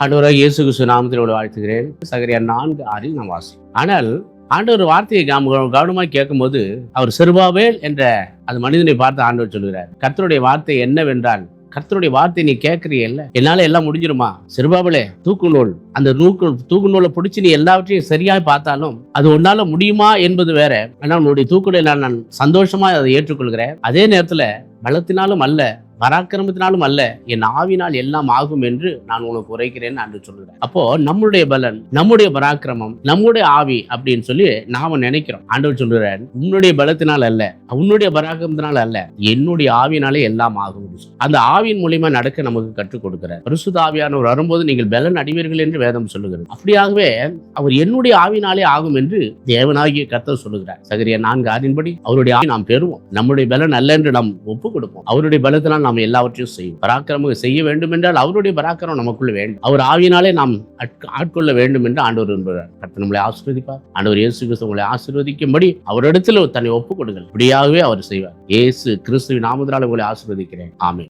ஆண்டவராக இயேசு கிறிஸ்து நாமத்தில் வாழ்த்துகிறேன். சகரியா 4:6 நாம் வாசி. ஆனால் ஆண்டவர் வார்த்தையை கவனமாக கேட்கும்போது அவர் செருபாபேல் என்ற அந்த மனிதனை பார்த்து ஆண்டவர் சொல்கிறார், கர்த்தருடைய வார்த்தை என்னவென்றால், கர்த்தருடைய வார்த்தை நீ கேட்கறியல்ல, என்னால எல்லாம் முடிஞ்சிருமா? செருபாபேலே, தூக்கு நூலை பிடிச்சி நீ எல்லாவற்றையும் சரியாய் பார்த்தாலும் அது உன்னால முடியுமா என்பது வேற. ஆனால் உன்னுடைய தூக்குநூலை நான் சந்தோஷமா அதை ஏற்றுக்கொள்கிறேன். அதே நேரத்துல பலத்தினாலும் அல்ல, பராக்கிரமத்தினாலும் அல்ல, என் ஆவினால் எல்லாம் ஆகும் என்று நான் உனக்கு உரைக்கிறேன் என்று சொல்கிறேன். அப்போ நம்முடைய பலன், நம்முடைய பராக்கிரமம், நம்முடைய ஆவி அப்படின்னு சொல்லி நாம நினைக்கிறோம். ஆண்டவர் சொல்கிறார், உன்னுடைய பலத்தினால் அல்ல, உன்னுடைய பராக்கிரமத்தினால் அல்ல, என்னுடைய ஆவினாலே எல்லாம் ஆகும். அந்த ஆவியின் மூலியமா நடக்க நமக்கு கற்றுக் கொடுக்கிறார். பரிசுத்த ஆவியானவர் வரும்போது நீங்கள் பலன் அடைவீர்கள் என்று வேதம் சொல்லுகிறது. அப்படியாகவே அவர் என்னுடைய ஆவினாலே ஆகும் என்று தேவனாகிய கர்த்தர் சொல்லுகிறார். சகரியா 4:6 படி அவருடைய ஆவி நாம் பெறுவோம். நம்முடைய பலன் அல்ல என்று நாம் ஒப்பு கொடுப்போம். அவருடைய பலத்தினால் நாம் எல்லாவற்றையும் செய்யும். பராக்கிரமம் செய்ய வேண்டும் என்றால் அவருடைய பராக்கிரமம் நமக்குள்ள வேண்டும். அவர் ஆவியினாலே நாம் ஆட்கொள்ள வேண்டும் என்று ஆண்டவர் விரும்புகிறார். கர்த்தர் நம்மளை ஆசீர்வதிப்பார். ஆண்டவர் இயேசு கிறிஸ்து உங்களை ஆசீர்வதிக்கும்படி அவரிடத்தில் தன்னை ஒப்புக் கொடுங்கள். இப்படியாகவே அவர் செய்வார். இயேசு கிறிஸ்துவின் நாமத்தினாலே உங்களை ஆசீர்வதிக்கிறேன். ஆமென்.